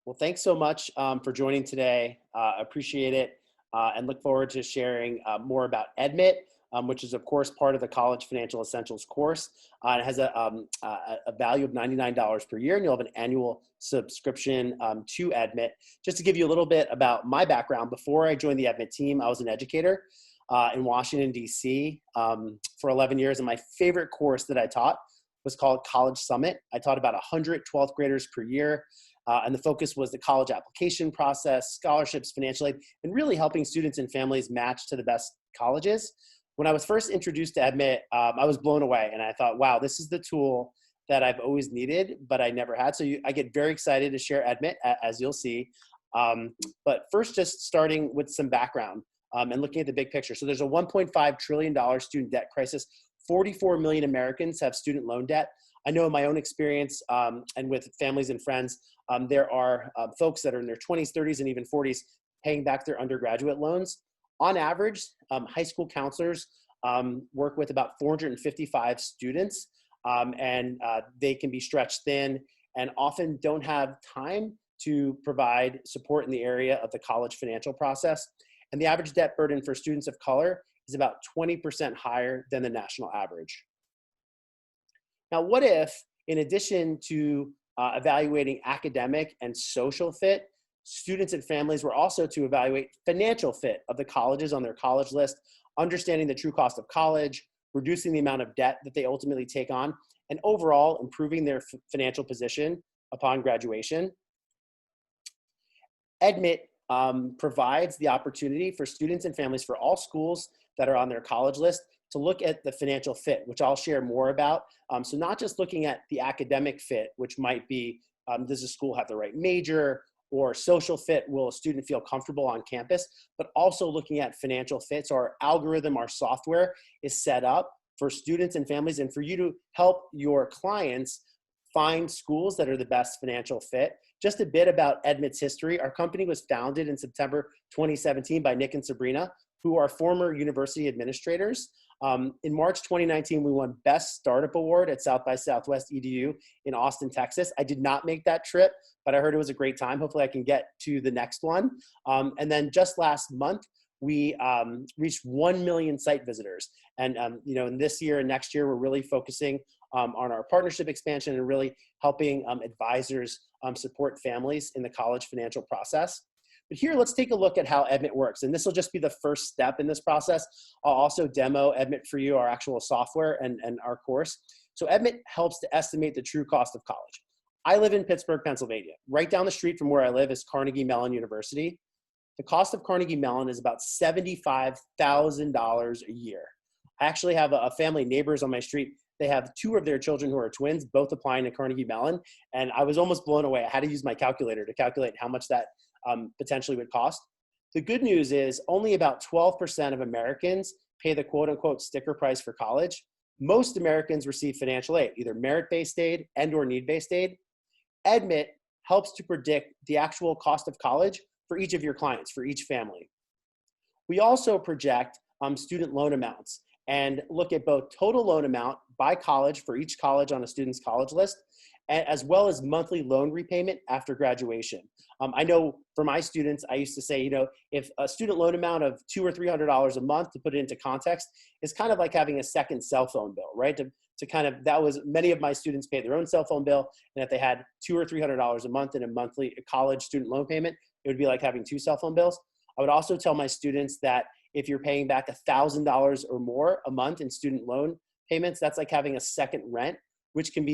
Well, thanks so much for joining today. Appreciate it and look forward to sharing more about Edmit, which is, of course, part of the College Financial Essentials course. It has a value of $99 per year, and you'll have an annual subscription to Edmit. Just to give you a little bit about my background, before I joined the Edmit team, I was an educator in Washington, D.C. For 11 years, and my favorite course that I taught was called College Summit. I taught about 100 12th graders per year. And the focus was the college application process, scholarships, financial aid, and really helping students and families match to the best colleges. When I was first introduced to Edmit, I was blown away, and I thought, wow, this is the tool that I've always needed, but I never had. So I get very excited to share Edmit, as you'll see. But first, just starting with some background and looking at the big picture. So there's a $1.5 trillion student debt crisis. 44 million Americans have student loan debt. I know in my own experience and with families and friends, there are folks that are in their 20s, 30s, and even 40s paying back their undergraduate loans. On average, high school counselors work with about 455 students, and they can be stretched thin and often don't have time to provide support in the area of the college financial process. And the average debt burden for students of color is about 20% higher than the national average. Now, what if, in addition to evaluating academic and social fit, students and families were also to evaluate financial fit of the colleges on their college list, understanding the true cost of college, reducing the amount of debt that they ultimately take on, and overall improving their financial position upon graduation? Edmit provides the opportunity for students and families for all schools that are on their college list to look at the financial fit, which I'll share more about. So not just looking at the academic fit, which might be, does the school have the right major, or social fit, will a student feel comfortable on campus, but also looking at financial fit. So our algorithm, our software is set up for students and families and for you to help your clients find schools that are the best financial fit. Just a bit about Edmit's history. Our company was founded in September 2017 by Nick and Sabrina, who are former university administrators. In March 2019, we won Best Startup Award at South by Southwest EDU in Austin, Texas. I did not make that trip, but I heard it was a great time. Hopefully I can get to the next one. And then just last month, we reached 1 million site visitors. And in this year and next year, we're really focusing on our partnership expansion and really helping advisors support families in the college financial process. But here, let's take a look at how Edmit works. And this will just be the first step in this process. I'll also demo Edmit for you, our actual software and our course. So Edmit helps to estimate the true cost of college. I live in Pittsburgh, Pennsylvania. Right down the street from where I live is Carnegie Mellon University. The cost of Carnegie Mellon is about $75,000 a year. I actually have a family, neighbors on my street. They have 2 of their children who are twins, both applying to Carnegie Mellon. And I was almost blown away. I had to use my calculator to calculate how much that potentially would cost. The good news is only about 12% of Americans pay the quote unquote sticker price for college. Most Americans receive financial aid, either merit-based aid and or need-based aid. Edmit helps to predict the actual cost of college for each of your clients, for each family. We also project student loan amounts and look at both total loan amount by college for each college on a student's college list, as well as monthly loan repayment after graduation. I know for my students, I used to say, if a student loan amount of $200 or $300 a month, to put it into context, is kind of like having a second cell phone bill, right? Many of my students pay their own cell phone bill, and if they had $200 or $300 a month in a monthly college student loan payment, it would be like having 2 cell phone bills. I would also tell my students that if you're paying back $1,000 or more a month in student loan payments, that's like having a second rent, which can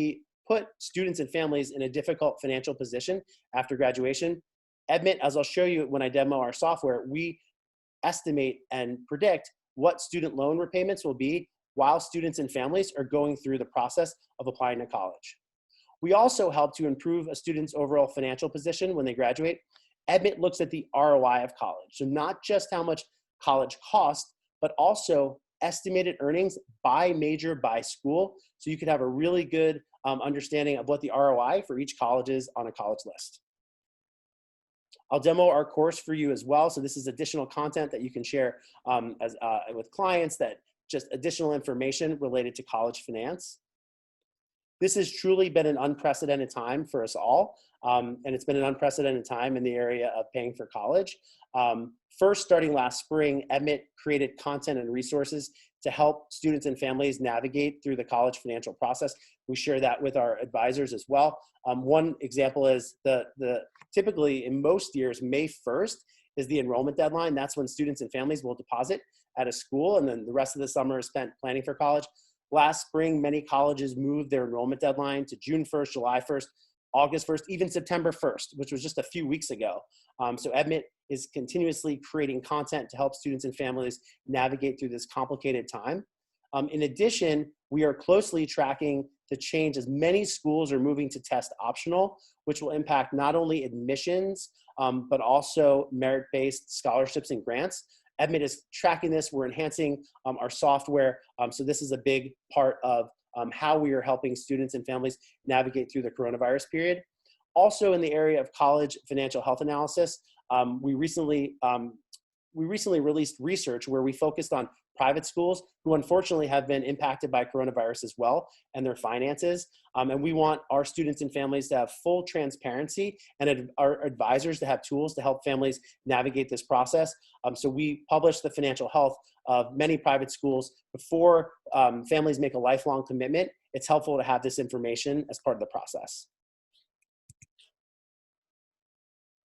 put students and families in a difficult financial position after graduation. Edmit, as I'll show you when I demo our software, we estimate and predict what student loan repayments will be while students and families are going through the process of applying to college. We also help to improve a student's overall financial position when they graduate. Edmit looks at the ROI of college. So not just how much college costs, but also estimated earnings by major, by school. So you could have a really good understanding of what the ROI for each college is on a college list. I'll demo our course for you as well. So this is additional content that you can share with clients, that just additional information related to college finance. This has truly been an unprecedented time for us all. and it's been an unprecedented time in the area of paying for college. First, starting last spring, Edmit created content and resources to help students and families navigate through the college financial process. We share that with our advisors as well. One example is typically in most years, May 1st is the enrollment deadline. That's when students and families will deposit at a school, and then the rest of the summer is spent planning for college. Last spring, many colleges moved their enrollment deadline to June 1st, July 1st, August 1st, even September 1st, which was just a few weeks ago. So Edmit is continuously creating content to help students and families navigate through this complicated time. In addition, we are closely tracking the change as many schools are moving to test optional, which will impact not only admissions, but also merit-based scholarships and grants. Edmit is tracking this. We're enhancing our software. So this is a big part of how we are helping students and families navigate through the coronavirus period. Also in the area of college financial health analysis, we recently released research where we focused on private schools who unfortunately have been impacted by coronavirus as well and their finances. And we want our students and families to have full transparency and our advisors to have tools to help families navigate this process. So we published the financial health of many private schools before families make a lifelong commitment. It's helpful to have this information as part of the process.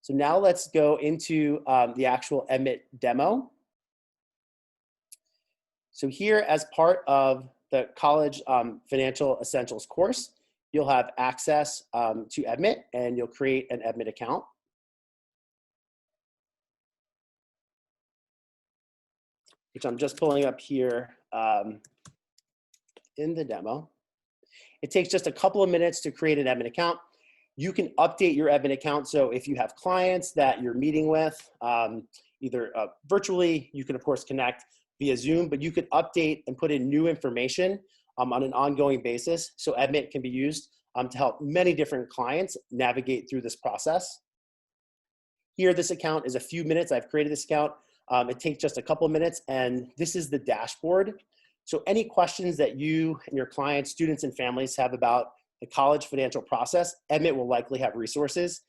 So now let's go into the actual Edmit demo. So here, as part of the College Financial Essentials course, you'll have access to Edmit, and you'll create an Edmit account. Which I'm just pulling up here in the demo. It takes just a couple of minutes to create an Edmit account. You can update your Edmit account. So if you have clients that you're meeting with, either virtually, you can of course connect via Zoom, but you could update and put in new information on an ongoing basis. So Edmit can be used to help many different clients navigate through this process. Here, this account is a few minutes. I've created this account. It takes just a couple of minutes, and this is the dashboard. So any questions that you and your clients, students, and families have about the college financial process, Edmit will likely have resources.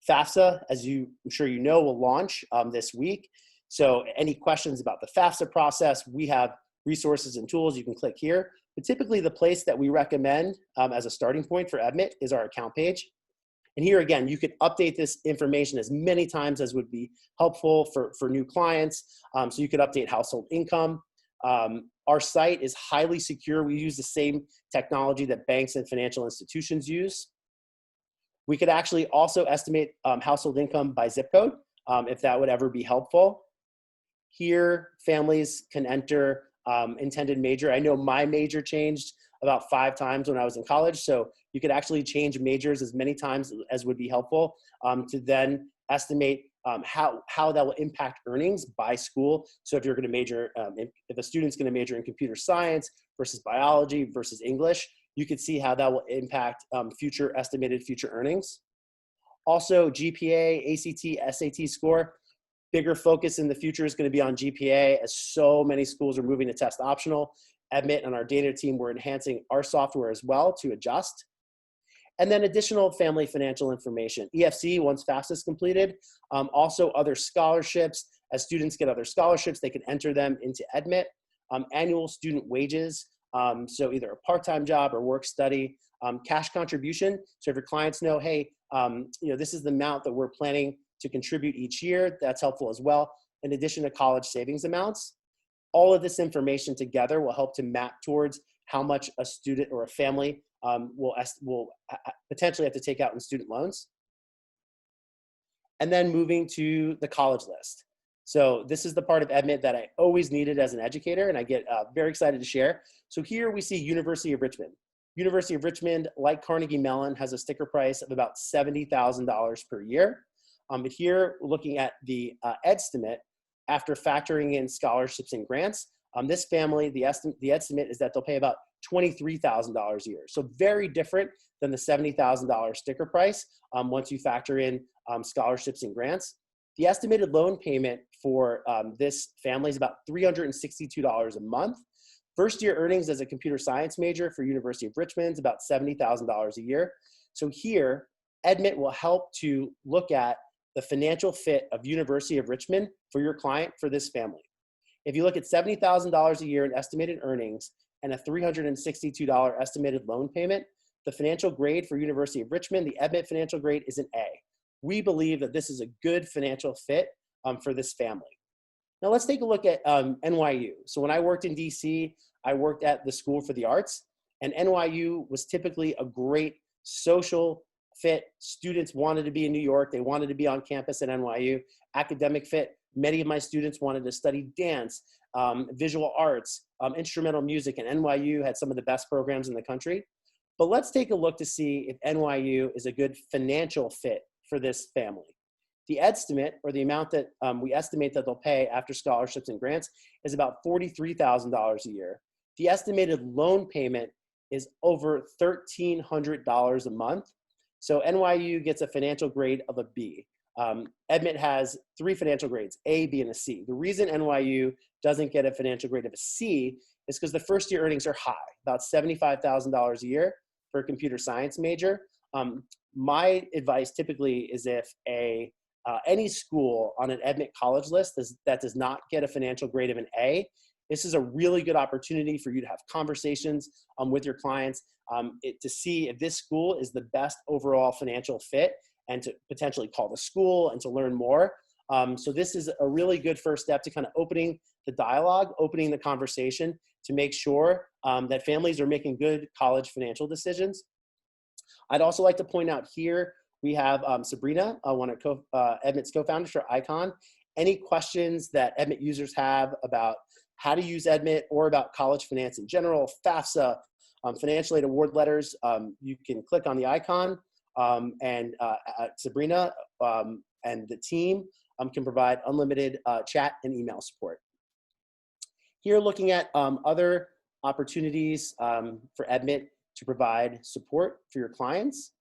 FAFSA, as I'm sure you know, will launch this week. So any questions about the FAFSA process, we have resources and tools. You can click here. But typically the place that we recommend as a starting point for Edmit is our account page. And here again, you can update this information as many times as would be helpful for new clients. So you could update household income. Our site is highly secure. We use the same technology that banks and financial institutions use. We could actually also estimate household income by zip code if that would ever be helpful. Here, families can enter intended major. I know my major changed about 5 times when I was in college, so you could actually change majors as many times as would be helpful to then estimate how that will impact earnings by school. So if you're going to major, if a student's going to major in computer science versus biology versus English, you could see how that will impact estimated future earnings. Also, GPA, ACT, SAT score. Bigger focus in the future is going to be on GPA as so many schools are moving to test optional. Edmit and our data team, we're enhancing our software as well to adjust. And then additional family financial information. EFC, once FAFSA is completed. Also other scholarships. As students get other scholarships, they can enter them into Edmit. Annual student wages. So either a part-time job or work study. Cash contribution. So if your clients know, hey, this is the amount that we're planning to contribute each year, that's helpful as well. In addition to college savings amounts. All of this information together will help to map towards how much a student or a family will potentially have to take out in student loans. And then moving to the college list. So this is the part of Edmit that I always needed as an educator, and I get very excited to share. So here we see University of Richmond. University of Richmond, like Carnegie Mellon, has a sticker price of about $70,000 per year. But here, looking at the estimate, after factoring in scholarships and grants, this family, the estimate is that they'll pay about $23,000 a year. So very different than the $70,000 sticker price once you factor in scholarships and grants. The estimated loan payment for this family is about $362 a month. First year earnings as a computer science major for University of Richmond is about $70,000 a year. So here, Edmit will help to look at the financial fit of University of Richmond for your client, for this family. If you look at $70,000 a year in estimated earnings and a $362 estimated loan payment, the financial grade for University of Richmond, the Edmit financial grade, is an A. We believe that this is a good financial fit for this family. Now let's take a look at NYU. So when I worked in DC, I worked at the School for the Arts, and NYU was typically a great social fit. Students wanted to be in New York. They wanted to be on campus at NYU. Academic fit. Many of my students wanted to study dance, visual arts, instrumental music, and NYU had some of the best programs in the country. But let's take a look to see if NYU is a good financial fit for this family. The estimate, or the amount that we estimate that they'll pay after scholarships and grants, is about $43,000 a year. The estimated loan payment is over $1,300 a month. So NYU gets a financial grade of a B. Edmit has 3 financial grades, A, B, and a C. The reason NYU doesn't get a financial grade of a C is because the first year earnings are high, about $75,000 a year for a computer science major. My advice typically is if any school on an Edmit college list that does not get a financial grade of an A, this is a really good opportunity for you to have conversations with your clients to see if this school is the best overall financial fit, and to potentially call the school and to learn more. So this is a really good first step to kind of opening the dialogue, opening the conversation to make sure that families are making good college financial decisions. I'd also like to point out here, we have Sabrina, one of Edmit's co-founders for Icon. Any questions that Edmit users have about how to use Edmit or about college finance in general, FAFSA, financial aid award letters, you can click on the icon and Sabrina and the team can provide unlimited chat and email support. Here, looking at other opportunities for Edmit to provide support for your clients.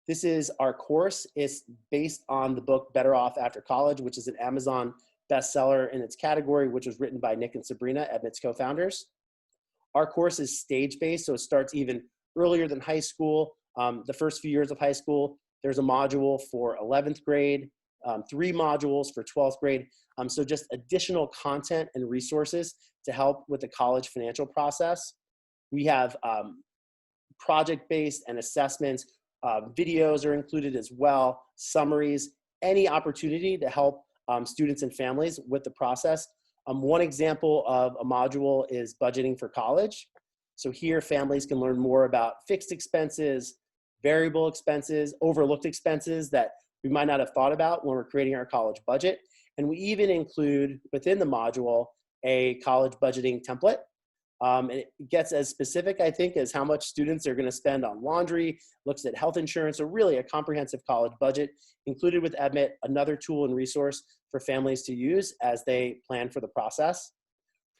This is our course. It's based on the book Better Off After College, which is an Amazon bestseller in its category, which was written by Nick and Sabrina, Edmit's co-founders. Our course is stage-based, so it starts even earlier than high school. The first few years of high school, there's a module for 11th grade, 3 modules for 12th grade. So just additional content and resources to help with the college financial process. We have project-based and assessments. Videos are included as well, summaries, any opportunity to help students and families with the process. One example of a module is budgeting for college. So here, families can learn more about fixed expenses, variable expenses, overlooked expenses that we might not have thought about when we're creating our college budget. And we even include within the module a college budgeting template. It gets as specific, I think, as how much students are going to spend on laundry, looks at health insurance, so really a comprehensive college budget included with Edmit, another tool and resource for families to use as they plan for the process.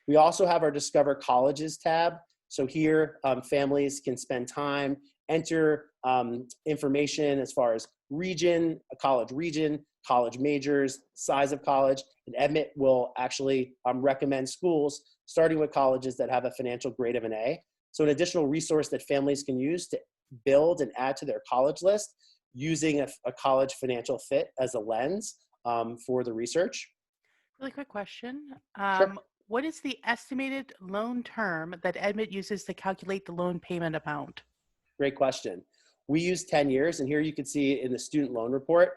We also have our Discover Colleges tab. So here, families can spend time, enter information as far as region, college majors, size of college, and Edmit will actually recommend schools starting with colleges that have a financial grade of an A. So an additional resource that families can use to build and add to their college list using a college financial fit as a lens for the research. Really quick question. Sure. What is the estimated loan term that Edmit uses to calculate the loan payment amount? Great question. We use 10 years, and here you can see in the student loan report,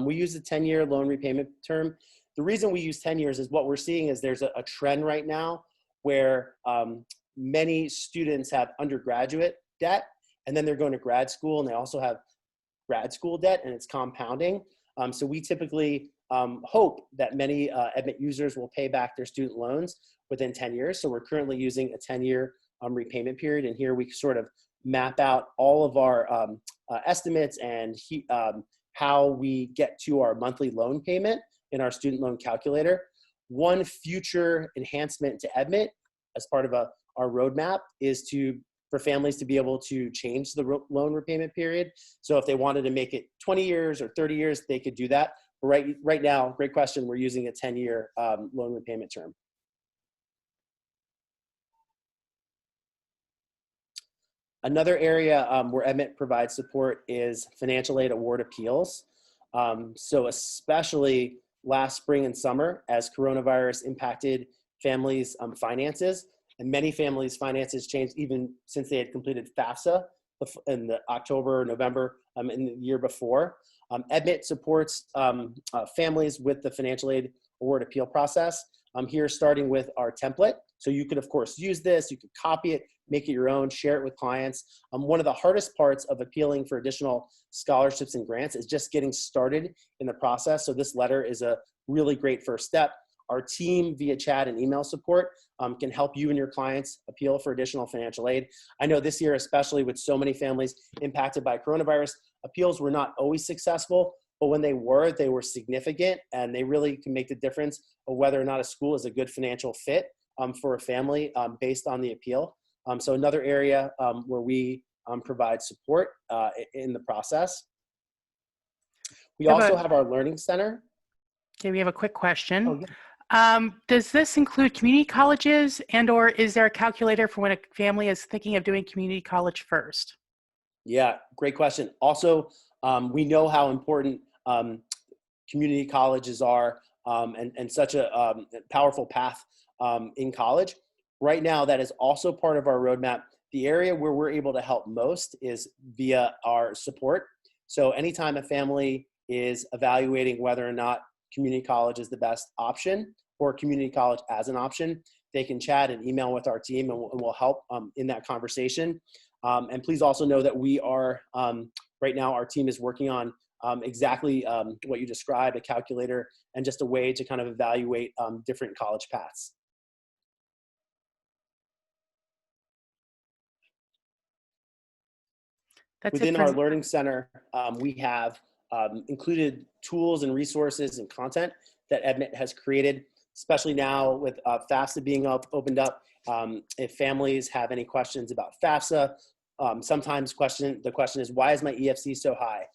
we use a 10-year loan repayment term. The reason we use 10 years is what we're seeing is there's a trend right now where many students have undergraduate debt, and then they're going to grad school, and they also have grad school debt, and it's compounding. So we typically hope that many Edmit users will pay back their student loans within 10 years. So we're currently using a 10-year repayment period, and here we sort of map out all of our estimates and how we get to our monthly loan payment in our student loan calculator. One future enhancement to Edmit as part of our roadmap is for families to be able to change the loan repayment period. So if they wanted to make it 20 years or 30 years, they could do that. But right now, great question, we're using a 10-year loan repayment term. Another area where Edmit provides support is financial aid award appeals. So especially last spring and summer, as coronavirus impacted families' finances, and many families' finances changed even since they had completed FAFSA in the October, November, in the year before. Edmit supports families with the financial aid award appeal process. Here, starting with our template. So you could, of course, use this. You could copy it, make it your own, share it with clients. One of the hardest parts of appealing for additional scholarships and grants is just getting started in the process. So this letter is a really great first step. Our team via chat and email support can help you and your clients appeal for additional financial aid. I know this year, especially with so many families impacted by coronavirus, appeals were not always successful, but when they were significant, and they really can make the difference of whether or not a school is a good financial fit for a family based on the appeal. So another area where we provide support in the process. We also have our Learning Center. Okay, we have a quick question. Oh, yeah. Does this include community colleges, and or is there a calculator for when a family is thinking of doing community college first? Yeah, great question. Also, we know how important community colleges are and such a powerful path in college. Right now, that is also part of our roadmap. The area where we're able to help most is via our support. So anytime a family is evaluating whether or not community college is the best option or community college as an option, they can chat and email with our team, and we'll help in that conversation. And please also know that we are, right now, our team is working on exactly what you described, a calculator and just a way to kind of evaluate different college paths. Within our Learning Center, we have included tools and resources and content that Edmit has created, especially now with FAFSA being opened up. If families have any questions about FAFSA, sometimes the question is, why is my EFC so high?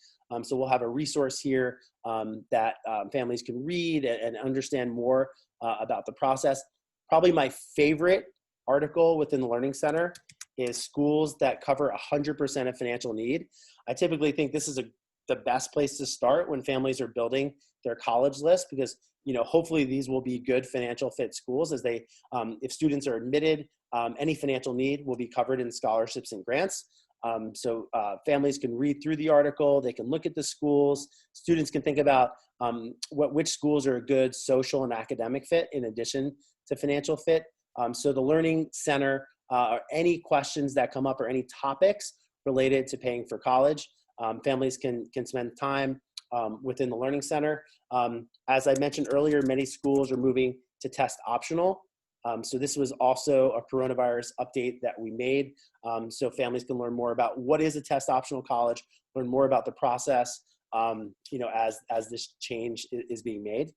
So we'll have a resource here that families can read and understand more about the process. Probably my favorite article within the Learning Center is schools that cover 100% of financial need. I typically think this is the best place to start when families are building their college list, because hopefully these will be good financial fit schools, as they, if students are admitted, any financial need will be covered in scholarships and grants. So families can read through the article, they can look at the schools, students can think about which schools are a good social and academic fit in addition to financial fit. So the Learning Center, any questions that come up or any topics related to paying for college, families can spend time within the Learning Center. As I mentioned earlier, many schools are moving to test optional. So this was also a coronavirus update that we made. So families can learn more about what is a test optional college, learn more about the process, as this change is being made.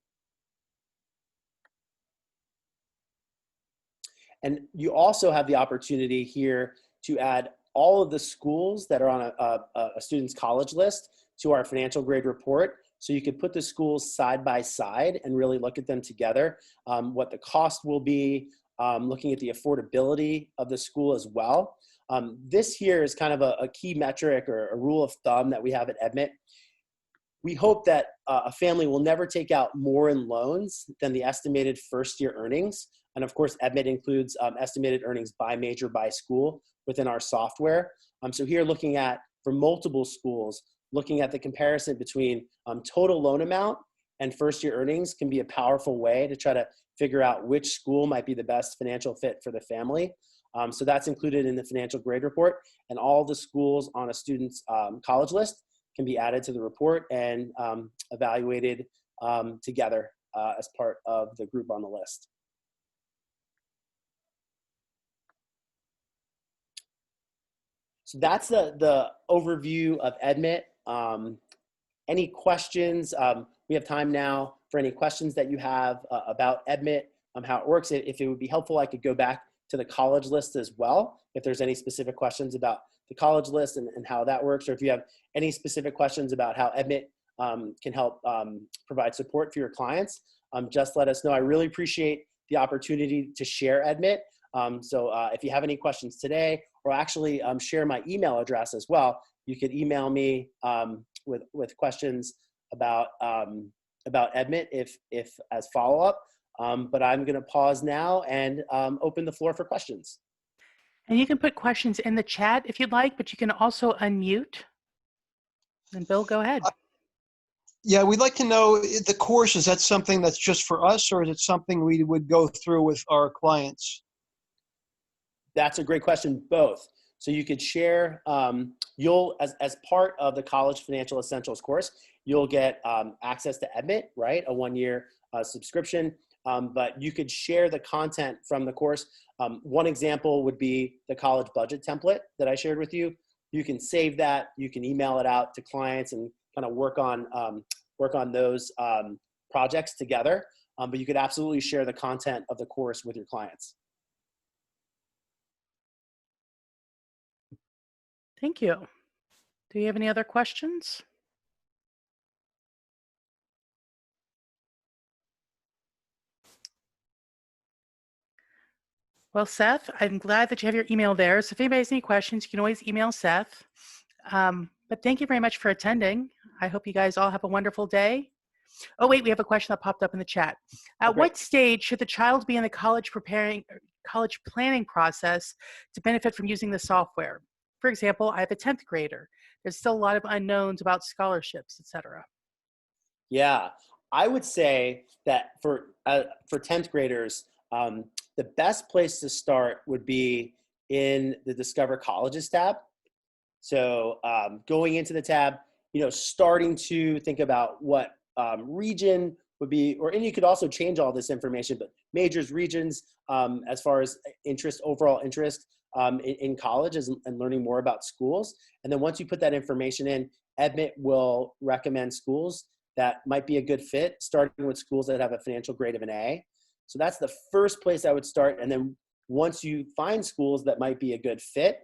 And you also have the opportunity here to add all of the schools that are on a student's college list to our financial grade report. So you could put the schools side by side and really look at them together, what the cost will be, looking at the affordability of the school as well. This here is kind of a key metric or a rule of thumb that we have at Edmit. We hope that a family will never take out more in loans than the estimated first year earnings. And of course, Edmit includes estimated earnings by major, by school within our software. So here, looking at, for multiple schools, looking at the comparison between total loan amount and first year earnings can be a powerful way to try to figure out which school might be the best financial fit for the family. So that's included in the financial grade report, and all the schools on a student's college list can be added to the report and evaluated together as part of the group on the list. So that's the overview of Edmit. Any questions? We have time now for any questions that you have about Edmit, how it works. If it would be helpful, I could go back to the college list as well, if there's any specific questions about the college list and how that works, or if you have any specific questions about how Edmit can help provide support for your clients, just let us know. I really appreciate the opportunity to share Edmit. If you have any questions today, or actually share my email address as well, you could email me with questions about Edmit if as follow-up. But I'm going to pause now and open the floor for questions. And you can put questions in the chat if you'd like, but you can also unmute. And Bill, go ahead. Yeah, we'd like to know the course, is that something that's just for us, or is it something we would go through with our clients? That's a great question, both. So you could share, as part of the College Financial Essentials course, you'll get access to Edmit, right? A 1-year subscription, but you could share the content from the course. One example would be the college budget template that I shared with you. You can save that, you can email it out to clients and kind of work on those projects together. But you could absolutely share the content of the course with your clients. Thank you. Do you have any other questions? Well, Seth, I'm glad that you have your email there. So if anybody has any questions, you can always email Seth. But thank you very much for attending. I hope you guys all have a wonderful day. Oh, wait, we have a question that popped up in the chat. At what stage should the child be in the college planning process to benefit from using the software? For example, I have a 10th grader. There's still a lot of unknowns about scholarships, et cetera. Yeah, I would say that for 10th graders, the best place to start would be in the Discover Colleges tab. So going into the tab, starting to think about what region would be, and you could also change all this information, but majors, regions, as far as overall interest in colleges and learning more about schools. And then once you put that information in, Edmit will recommend schools that might be a good fit, starting with schools that have a financial grade of an A. So that's the first place I would start. And then once you find schools that might be a good fit,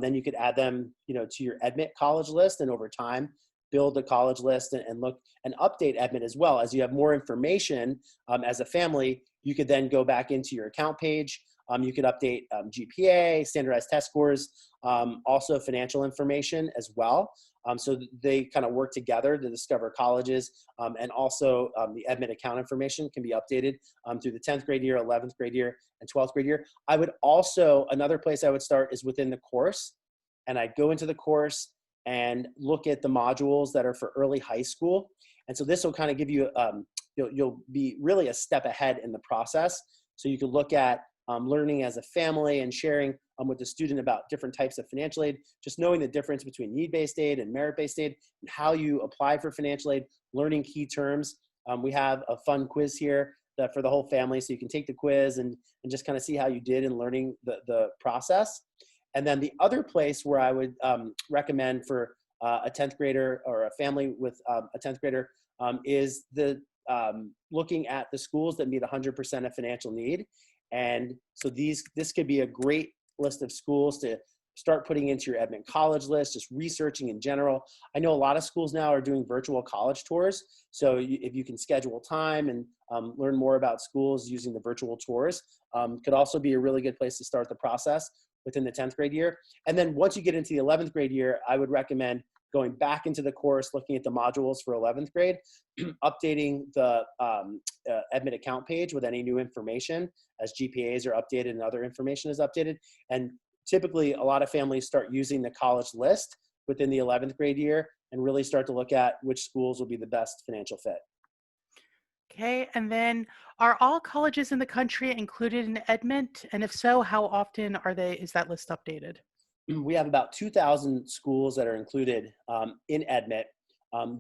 then you could add them, to your Edmit college list, and over time build a college list and look and update Edmit as well. As you have more information as a family, you could then go back into your account page. You could update GPA, standardized test scores, also financial information as well. So they kind of work together to discover colleges, and also the Edmit account information can be updated through the 10th grade year, 11th grade year, and 12th grade year. Another place I would start is within the course, and I'd go into the course and look at the modules that are for early high school. And so this will kind of give you, you'll be really a step ahead in the process. So you can look at learning as a family and sharing with the student about different types of financial aid, just knowing the difference between need-based aid and merit-based aid, and how you apply for financial aid, learning key terms. We have a fun quiz here for the whole family, so you can take the quiz and just kind of see how you did in learning the process. And then the other place where I would recommend for a 10th grader or a family with a 10th grader is looking at the schools that meet 100% of financial need. And so this could be a great list of schools to start putting into your Edmit college list, just researching in general. I know a lot of schools now are doing virtual college tours. So if you can schedule time and learn more about schools using the virtual tours, could also be a really good place to start the process within the 10th grade year. And then once you get into the 11th grade year, I would recommend going back into the course, looking at the modules for 11th grade, updating the Edmit account page with any new information as GPAs are updated and other information is updated. And typically a lot of families start using the college list within the 11th grade year and really start to look at which schools will be the best financial fit. Okay, and then are all colleges in the country included in Edmit? And if so, how often is that list updated? We have about 2,000 schools that are included in Edmit.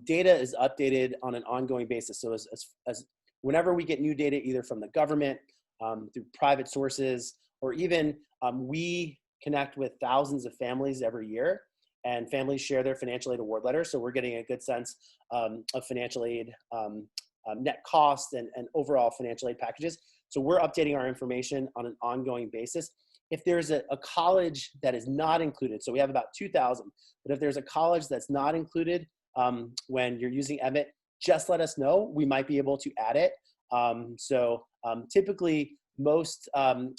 Data is updated on an ongoing basis. So as whenever we get new data, either from the government, through private sources, or even we connect with thousands of families every year, and families share their financial aid award letters. So we're getting a good sense of financial aid net cost and overall financial aid packages. So we're updating our information on an ongoing basis. If there's a college that is not included, so we have about 2,000, but if there's a college that's not included when you're using Edmit, just let us know. We might be able to add it. Typically most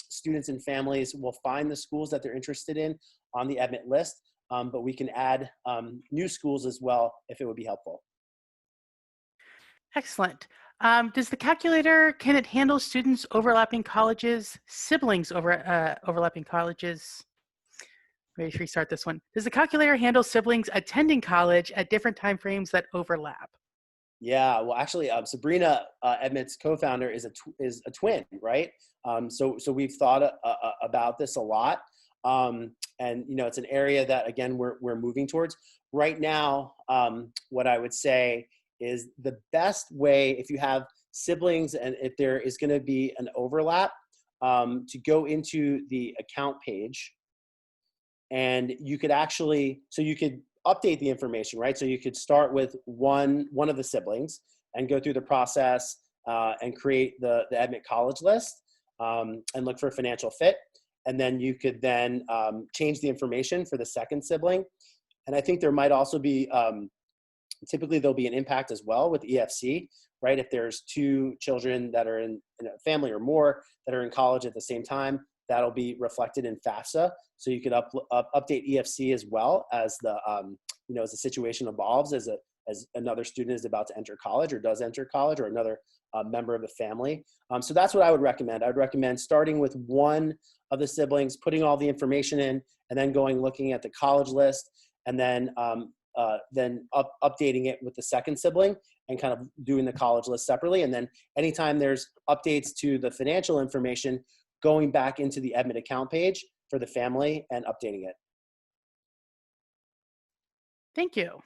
students and families will find the schools that they're interested in on the Edmit list, but we can add new schools as well if it would be helpful. Excellent. Does the calculator, can it handle students overlapping colleges, siblings overlapping colleges? Let me restart this one. Does the calculator handle siblings attending college at different time frames that overlap? Yeah, well, actually, Sabrina, Edmit's co-founder, is a twin, right? So we've thought about this a lot, and it's an area that again we're moving towards right now. What I would say is the best way, if you have siblings and if there is going to be an overlap, to go into the account page, and you could actually, so you could update the information, right? So you could start with one of the siblings and go through the process and create the Edmit college list and look for a financial fit. And then you could then change the information for the second sibling. And I think there might also be, typically there'll be an impact as well with EFC, right? If there's two children that are in a family or more that are in college at the same time, that'll be reflected in FAFSA. So you could update EFC as well as as the situation evolves, as another student is about to enter college or does enter college, or another member of the family. So that's what I would recommend. I would recommend starting with one of the siblings, putting all the information in, and then looking at the college list, and then updating it with the second sibling and kind of doing the college list separately. And then anytime there's updates to the financial information, going back into the Edmit account page for the family and updating it. Thank you.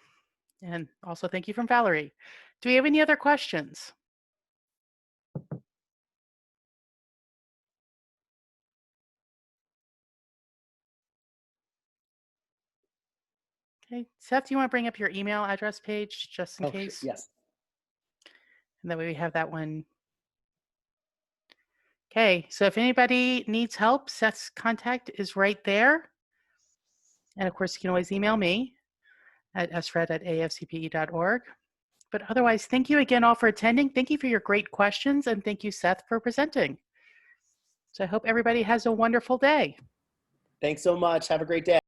And also thank you from Valerie. Do we have any other questions? Okay, Seth, do you want to bring up your email address page just in case? Sure. Yes. And that way we have that one. Okay, so if anybody needs help, Seth's contact is right there. And of course, you can always email me at sfred@afcpe.org. But otherwise, thank you again all for attending. Thank you for your great questions, and thank you, Seth, for presenting. So I hope everybody has a wonderful day. Thanks so much. Have a great day.